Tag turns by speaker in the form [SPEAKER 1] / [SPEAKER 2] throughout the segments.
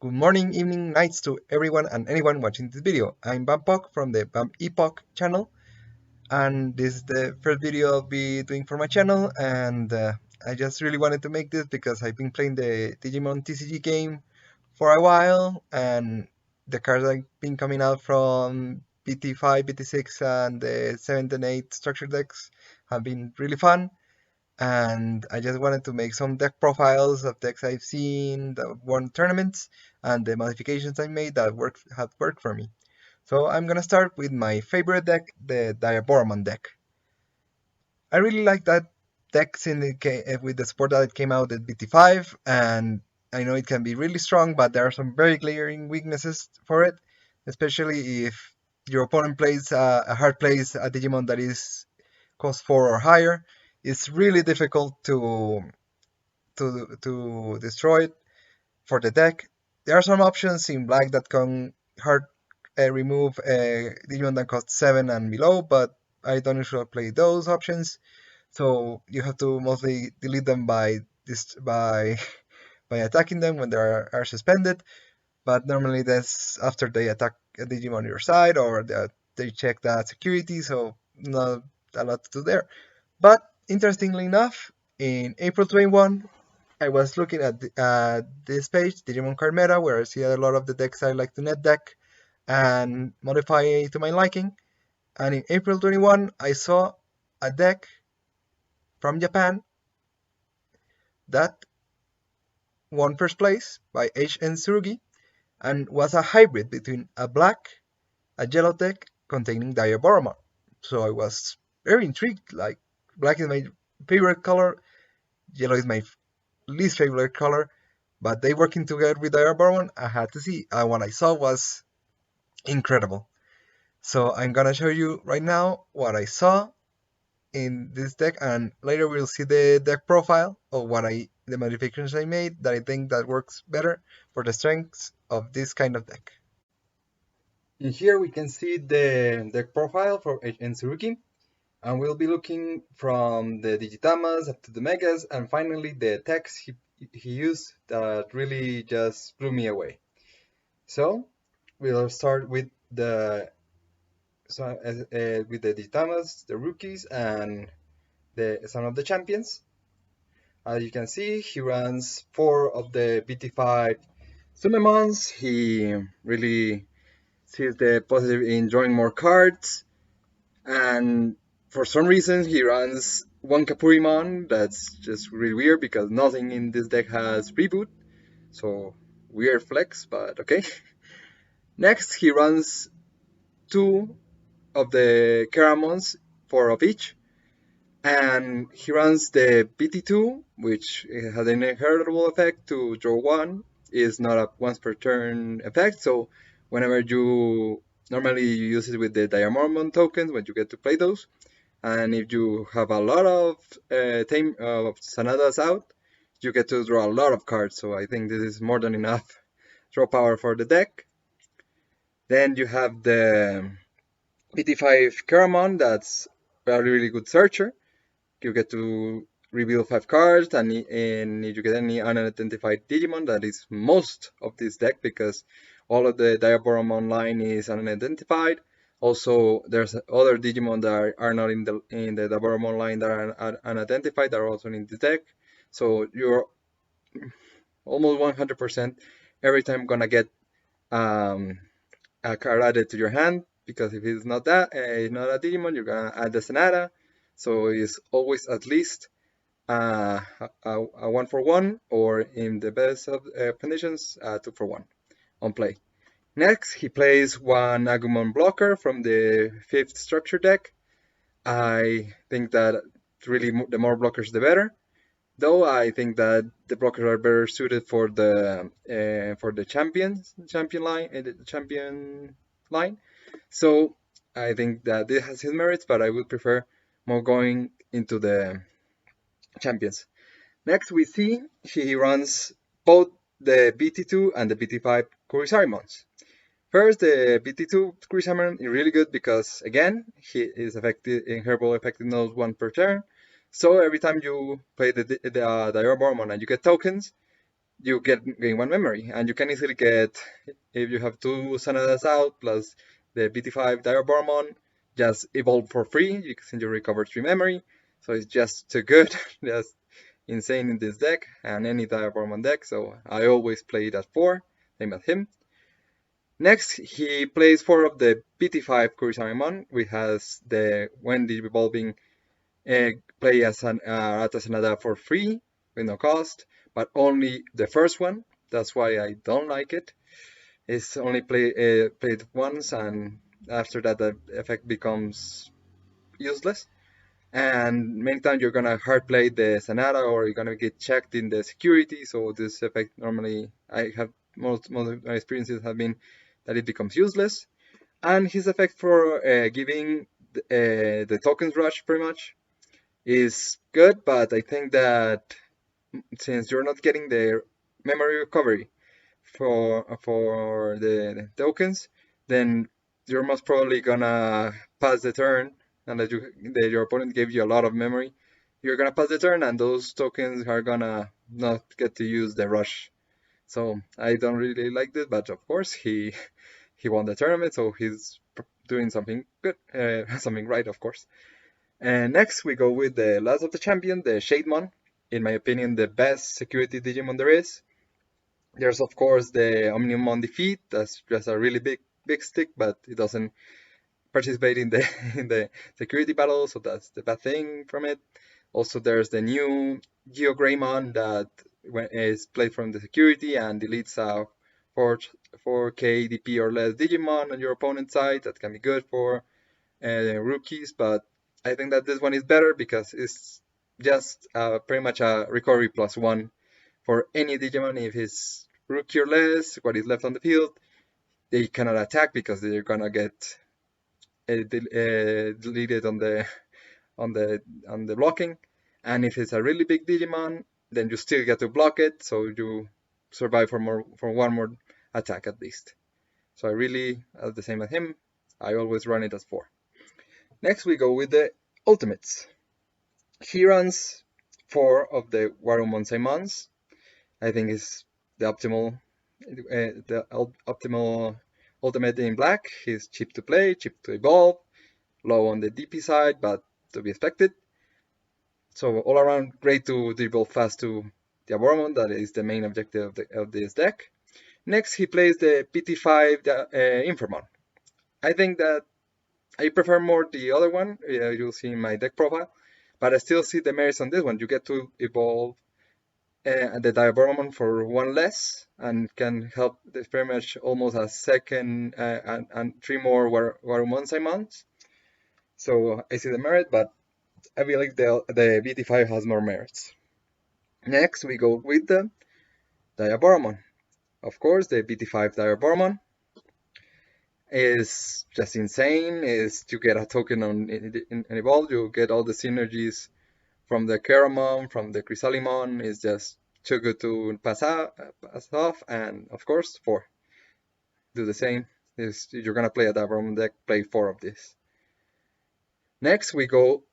[SPEAKER 1] Good morning, evening, nights to everyone and anyone watching this video. I'm Bampok from the Bam Epoch channel, and this is the first video I'll be doing for my channel, and I just really wanted to make this because I've been playing the Digimon TCG game for a while, and the cards that have been coming out from BT5, BT6, and the 7th and 8th structure decks have been really fun. And I just wanted to make some deck profiles of decks I've seen that won tournaments and the modifications I made that have worked for me. So I'm gonna start with my favorite deck, the Diaboromon deck. I really like that deck with the support that it came out at BT5, and I know it can be really strong, but there are some very glaring weaknesses for it, especially if your opponent plays a hard plays a Digimon that is cost 4 or higher. It's really difficult to destroy it for the deck. There are some options in black that can hard remove Digimon that cost 7 and below, but I don't usually play those options. So you have to mostly delete them by attacking them when they are suspended. But normally that's after they attack a Digimon on your side or they check that security, so not a lot to do there. But interestingly enough, in April 21, I was looking at this page, Digimon Card Meta, where I see a lot of the decks I like to net deck and modify to my liking. And in April 21, I saw a deck from Japan that won first place by HN Tsurugi and was a hybrid between a yellow deck containing Diaboromon. So I was very intrigued. Like, black is my favorite color, yellow is my least favorite color, but they working together with Diaboromon, I had to see, and what I saw was incredible. So I'm gonna show you right now what I saw in this deck, and later we'll see the deck profile of the modifications I made that I think that works better for the strengths of this kind of deck. In here we can see the deck profile for HN Tsurugi, and we'll be looking from the Digitamas up to the Megas, and finally the text he used that really just blew me away. So we'll start with with the Digitamas, the rookies, and some of the champions. As you can see, he runs 4 of the BT5 Sumemons. He really sees the positive in drawing more cards, and for some reason he runs one Kapurimon. That's just really weird because nothing in this deck has reboot, so weird flex, but okay. Next he runs 2 of the Keramons, 4 of each, and he runs the BT2, which has an inheritable effect to draw 1. Is not a once per turn effect, so whenever normally you use it with the Diaboromon tokens when you get to play those. And if you have a lot of Sanadas out, you get to draw a lot of cards. So I think this is more than enough draw power for the deck. Then you have the BT5 Keramon, that's a really good searcher. You get to reveal 5 cards, and if you get any unidentified Digimon, that is most of this deck because all of the Diaboromon line is unidentified. Also, there's other Digimon that are not in the Diaboromon line that are unidentified that are also in the deck. So you're almost 100% every time gonna get a card added to your hand, because if it's not not a Digimon, you're gonna add the Sanada. So it's always at least a 1-for-1, or in the best of conditions, 2-for-1 on play. Next, he plays one Agumon blocker from the 5th structure deck. I think that really the more blockers the better. Though I think that the blockers are better suited for the champion line. So I think that this has his merits, but I would prefer more going into the champions. Next, we see he runs both the BT2 and the BT5 Kurisarimons. First, the BT2 Kurisarimon is really good because, again, he is inheritable effectiveness 1 per turn. So every time you play the Diaboromon and you get tokens, you gain 1 memory, and you can easily get, if you have 2 Sanadas out plus the BT5 Diaboromon, just evolve for free. You can you recover 3 memory, so it's just too good, just insane in this deck and any Diaboromon deck. So I always play it at 4, same as him. Next, he plays 4 of the BT5 Kurisarimon, which has the when the evolving play as an Sanada for free with no cost, but only the first one. That's why I don't like it. It's only played once, and after that the effect becomes useless. And many times you're gonna hard play the Sanada, or you're gonna get checked in the security. So this effect normally, I have most of my experiences have been that it becomes useless. And his effect for giving the tokens rush pretty much is good, but I think that since you're not getting the memory recovery for the tokens, then you're most probably gonna pass the turn unless your opponent gave you a lot of memory. You're gonna pass the turn, and those tokens are gonna not get to use the rush. So I don't really like this, but of course he won the tournament, so he's doing something good, something right, of course. And next we go with the last of the champion, the Shademon. In my opinion, the best security Digimon there is. There's of course the Omnimon Defeat. That's just a really big stick, but it doesn't participate in the in the security battle, so that's the bad thing from it. Also, there's the new Geogreymon that is played from the security and deletes a 4K DP or less Digimon on your opponent's side. That can be good for rookies, but I think that this one is better because it's just pretty much a recovery +1 for any Digimon. If he's rookie or less, what is left on the field, they cannot attack because they're gonna get deleted on the blocking. And if it's a really big Digimon, then you still get to block it, so you survive for one more attack at least. So I really, the same as him, I always run it as 4. Next we go with the ultimates. He runs 4 of the Warumon Saimons. I think is the optimal ultimate in black. He's cheap to play, cheap to evolve, low on the DP side, but to be expected. So all around, great to dribble fast to Diaboromon. That is the main objective of this deck. Next, he plays the PT5 Infamon. I think that I prefer more the other one. You'll see in my deck profile, but I still see the merits on this one. You get to evolve the Diaboromon for 1 less, and can help very much almost a second and 3 more Warumon Saimons. So I see the merit, but I feel like the BT5 has more merits. Next, we go with the Diaboromon. Of course, the BT5 Diaboromon is just insane. Is you get a token in Evolve, you get all the synergies from the Keramon, from the Chrysalimon. Is just too good to pass off. And of course, 4. Do the same. Is you're gonna play a Diaboromon deck, play 4 of this. Next, we go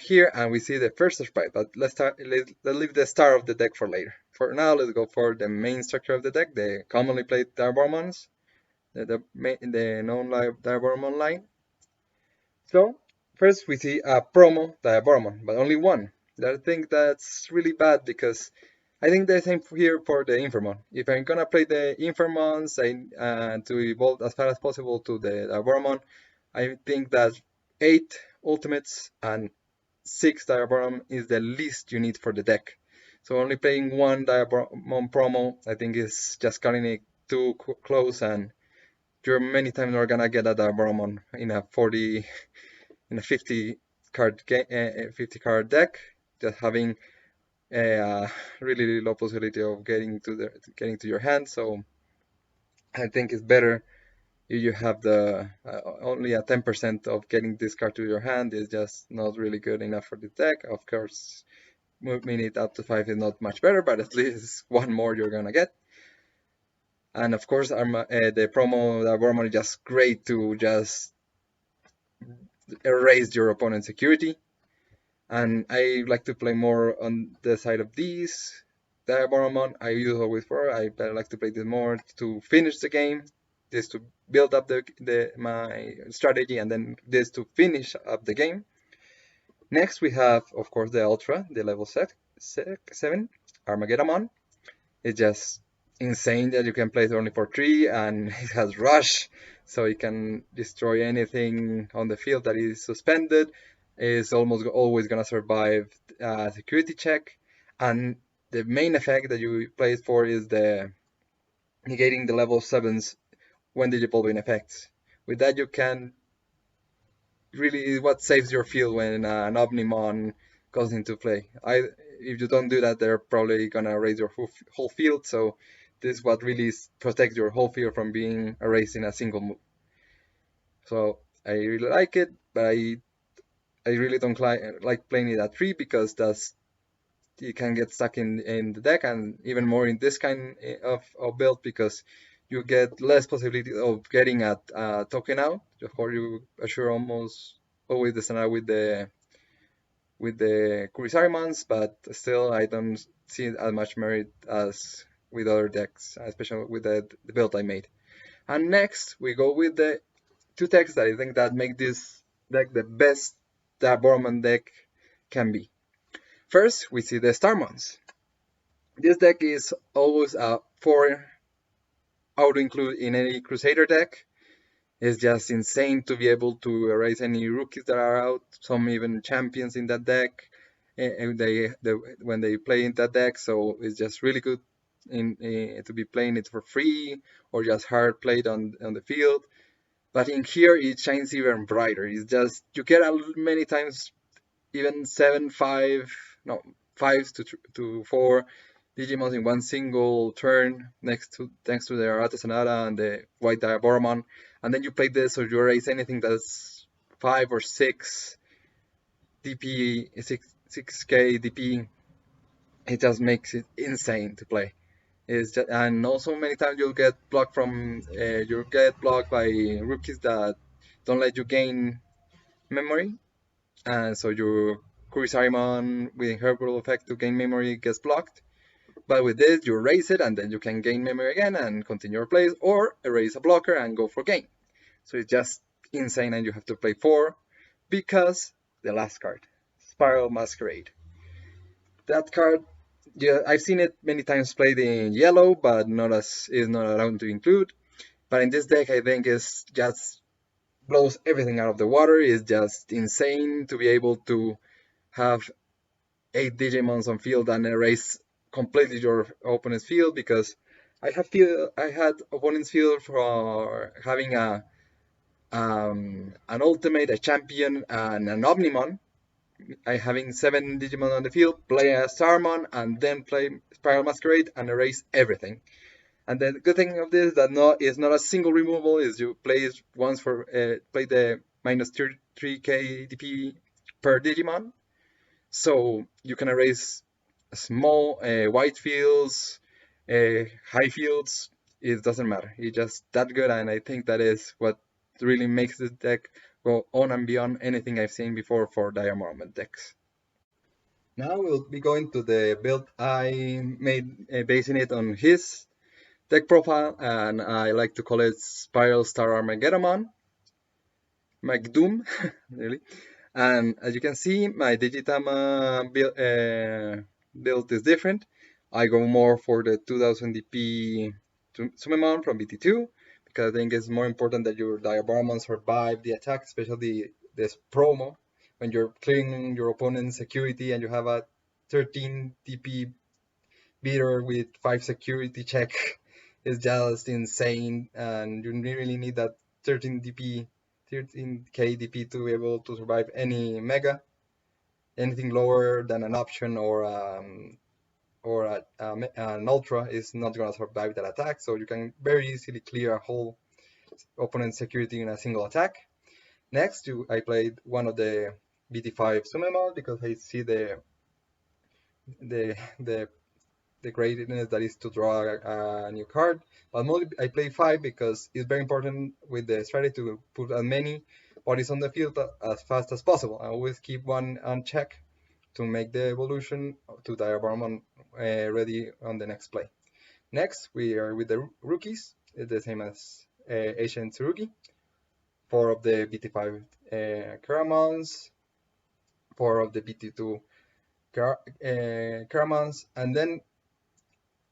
[SPEAKER 1] here and we see the first sprite, but let's leave the star of the deck for later. For now, let's go for the main structure of the deck, the commonly played Diaboromons, the known Diaboromon line. So first we see a promo Diaboromon, but only one. I think that's really bad because I think the same here for the Infamon. If I'm gonna play the Infamons to evolve as fast as possible to the Diaboromon, I think that 8 ultimates and 6 Diaboromon is the least you need for the deck. So only playing 1 Diaboromon promo, I think, is just cutting it too close, and you're many times not gonna get a Diaboromon in a 50 card deck, just having a really low possibility of getting to your hand. So I think it's better if you have the only a 10% of getting this card to your hand is just not really good enough for the deck. Of course, moving it up to 5 is not much better, but at least 1 more you're gonna get. And of course, the promo Diaboromon is just great to just erase your opponent's security. And I like to play more on the side of these Diaboromon, I use always 4. I like to play this more to finish the game, this to build up my strategy, and then this to finish up the game. Next, we have, of course, the Ultra, the level 7, Armageddon. It's just insane that you can play it only for 3, and it has Rush, so it can destroy anything on the field that is suspended. It's almost always going to survive a security check, and the main effect that you play it for is the negating the level 7s when digivolving effects. With that, you can really what saves your field when an Omnimon goes into play. If you don't do that, they're probably gonna erase your whole field. So this is what really protects your whole field from being erased in a single move. So I really like it, but I really don't like playing it at 3 because that's you can get stuck in the deck, and even more in this kind of build because you get less possibility of getting a token out. Therefore, you assure almost always the scenario with the Kurisarimons, but still I don't see as much merit as with other decks, especially with the build I made. And next we go with the 2 decks that I think that make this deck the best Diaboromon deck can be. First, we see the Starmons. This deck is always a 4 auto-include in any Crusader deck. It's just insane to be able to erase any rookies that are out, some even champions in that deck, and when they play in that deck, so it's just really good to be playing it for free or just hard played on the field. But in here, it shines even brighter. It's just, you get many times even 5s to 4 Digimons in one single turn thanks to the Arata Sonata and the White Diaboromon, and then you play this or you erase anything that's 5 or 6 DP, 6k DP. It just makes it insane to play. And also many times you'll get blocked by rookies that don't let you gain memory, and so your Kurisarimon with Inheritable effect to gain memory gets blocked. But with this, you erase it, and then you can gain memory again and continue your plays, or erase a blocker and go for gain. So it's just insane, and you have to play 4 because the last card, Spiral Masquerade. That card, yeah, I've seen it many times played in yellow, but is not allowed to include. But in this deck, I think it's just blows everything out of the water. It's just insane to be able to have 8 Digimons on field and erase completely your opponent's field, because I had opponent's field for having an ultimate, a champion, and an Omnimon. I having 7 Digimon on the field, play a Starmon, and then play Spiral Masquerade and erase everything. And the good thing of this is that is not a single removal. Is you play it once for play the minus 3k DP per Digimon, so you can erase small white fields, high fields. It doesn't matter. It's just that good, and I think that is what really makes this deck go on and beyond anything I've seen before for Diamond decks. Now we'll be going to the build I made basing it on his deck profile, and I like to call it Spiral Star Armageddon, McDoom, really. And as you can see, my Digitama build is different. I go more for the 2000 DP Sumemon from BT2, because I think it's more important that your Diaboromon survive the attack, especially this promo, when you're clearing your opponent's security and you have a 13 DP beater with 5 security check. Is just insane, and you really need that 13k DP to be able to survive any mega. Anything lower than an option or an ultra is not going to survive that attack, so you can very easily clear a whole opponent's security in a single attack. Next, I played one of the BT5 Sumemon because I see the greatness that is to draw a new card. But mostly I play 5 because it's very important with the strategy to put as many bodies on the field as fast as possible. I always keep one on check to make the evolution to Diaboromon ready on the next play. Next, we are with the rookies, the same as Ancient Tsurugi. 4 of the BT5 Caramons, 4 of the BT2 Caramons, and then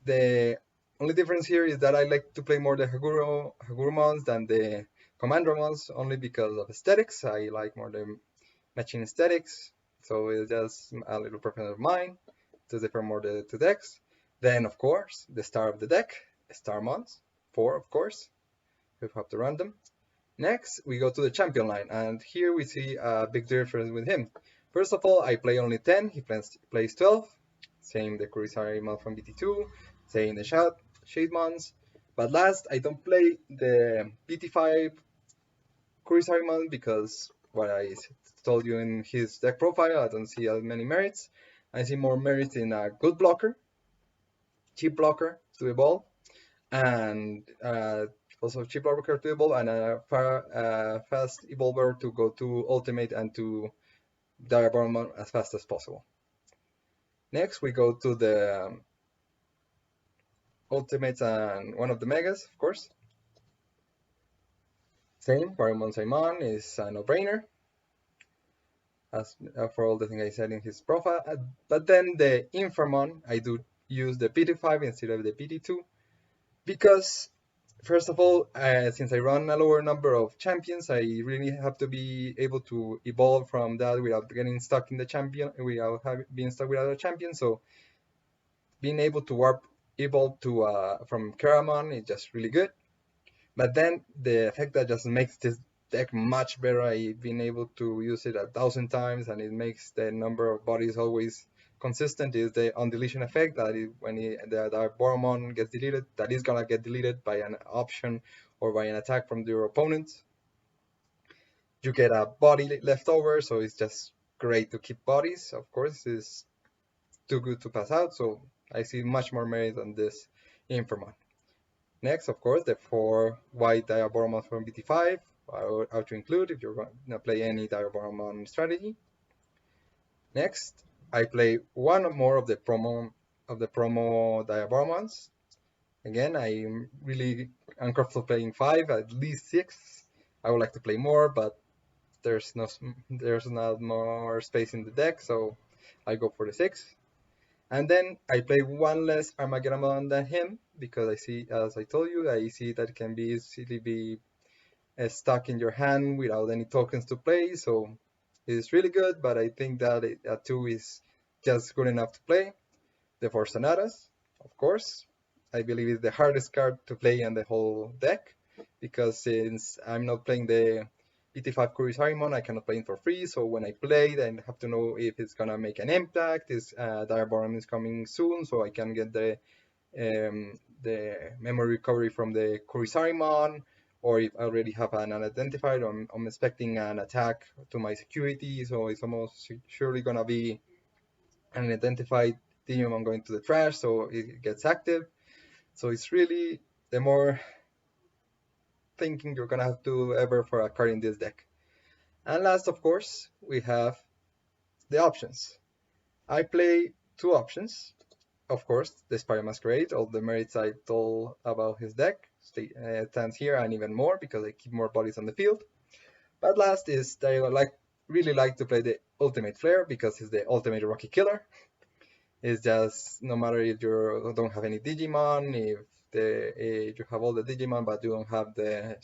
[SPEAKER 1] the only difference here is that I like to play more the Hagurumons than the Commandromons, only because of aesthetics. I like more the matching aesthetics, so it's just a little preference of mine to differ more the two decks. Then, of course, the star of the deck, Starmons, 4, of course. We have to run them. Next, we go to the champion line, and here we see a big difference with him. First of all, I play only 10, he plays 12. Same the Kurisarimon from BT2, same the Shademons. But last, I don't play the BT5 Kurisarimon because what I told you in his deck profile, I don't see as many merits. I see more merit in a good blocker, cheap blocker to evolve, and also cheap blocker to evolve, and a fast evolver to go to ultimate and to Diaboromon as fast as possible. Next, we go to the ultimates and one of the megas, of course. Same, Baromon Simon is a no-brainer, as for all the things I said in his profile. But then the Inframon, I do use the PT5 instead of the PT2, because first of all, since I run a lower number of champions, I really have to be able to evolve from that without getting stuck in the champion, without being stuck without a champion. So being able to warp evolve to from Caramon is just really good. But then the effect that just makes this deck much better, I've been able to use it 1,000 times, and it makes the number of bodies always consistent, is the undeletion effect, that is when the Diaboromon gets deleted, that is gonna get deleted by an option or by an attack from your opponent. You get a body left over, so it's just great to keep bodies. Of course, it's too good to pass out, so I see much more merit on this Inframon. Next, of course, the 4 white Diaboromon from BT5, how to include if you're going to play any Diaboromon strategy. Next, I play one more of the promo Diaboromons. Again, I'm really uncomfortable playing 5, at least 6. I would like to play more, but there's not more space in the deck, so I go for the 6. And then I play one less Armageddon than him, because I see, as I told you, I see that it can be easily be stuck in your hand without any tokens to play. So it's really good, but I think that a 2 is just good enough to play. The 4 Sonatas, of course. I believe it's the hardest card to play in the whole deck, because since I'm not playing the BT5 Kurisarimon, I cannot play it for free, so when I play, then I have to know if it's gonna make an impact, is Diaboromon is coming soon, so I can get the memory recovery from the Kurisarimon, or if I already have an unidentified, or I'm expecting an attack to my security, so it's almost surely gonna be an unidentified Digimon going to the trash, so it gets active. So it's really the more thinking you're gonna have to ever for a card in this deck. And last, of course, we have the options. I play 2 options. Of course, the Spire Masquerade, all the merits I told about his deck stands here, and even more because I keep more bodies on the field. But last is that I really like to play the Ultimate Flare, because it's the ultimate Rocky Killer. It's just, no matter if you don't have any Digimon, if you have all the Digimon but you don't have the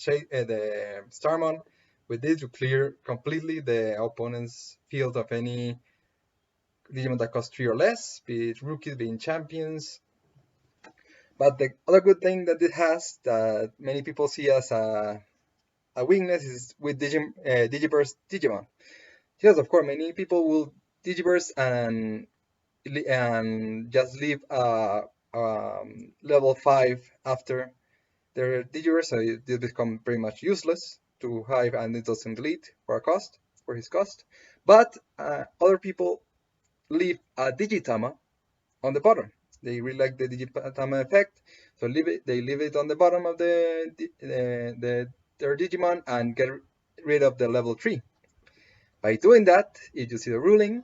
[SPEAKER 1] Starmon, with this you clear completely the opponent's field of any Digimon that cost 3 or less, be it rookies, being champions. But the other good thing that it has, that many people see as a weakness, is with Digiburst Digimon. Yes, of course, many people will Digiburst and just leave level 5 after their Digiverse, so it become pretty much useless to have, and it doesn't delete for his cost. But other people leave a Digitama on the bottom. They really like the Digitama effect, so they leave it on the bottom of their Digimon and get rid of the level 3. By doing that, if you see the ruling,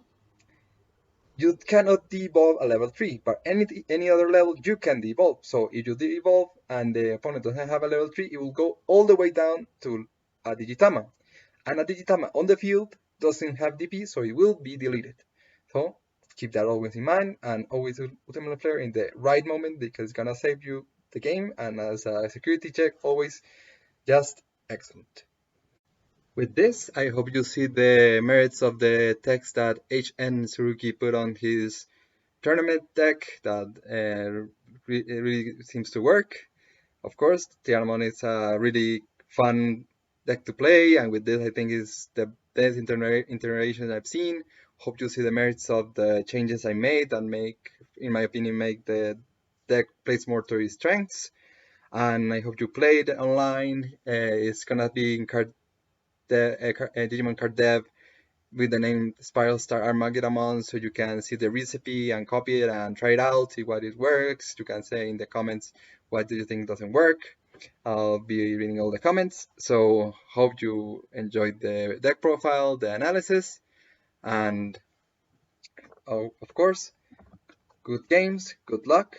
[SPEAKER 1] You cannot de-evolve a level 3, but any other level you can de-evolve. So if you de-evolve and the opponent doesn't have a level 3, it will go all the way down to a Digitama. And a Digitama on the field doesn't have DP, so it will be deleted. So keep that always in mind, and always Ultimate Flare in the right moment, because it's gonna save you the game, and as a security check, always just excellent. With this, I hope you see the merits of the text that HN Suruki put on his tournament deck that really seems to work. Of course, Diaboromon is a really fun deck to play, and with this, I think is the best iteration I've seen. Hope you see the merits of the changes I made and make, in my opinion, make the deck plays more to its strengths. And I hope you play it online. It's gonna be in Digimon Card Dev with the name Spiral Star Armageddon, so you can see the recipe and copy it and try it out, see what it works. You can say in the comments what do you think doesn't work. I'll be reading all the comments. So hope you enjoyed the deck profile, the analysis, and of course, good games, good luck,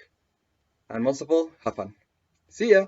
[SPEAKER 1] and most of all, have fun. See ya!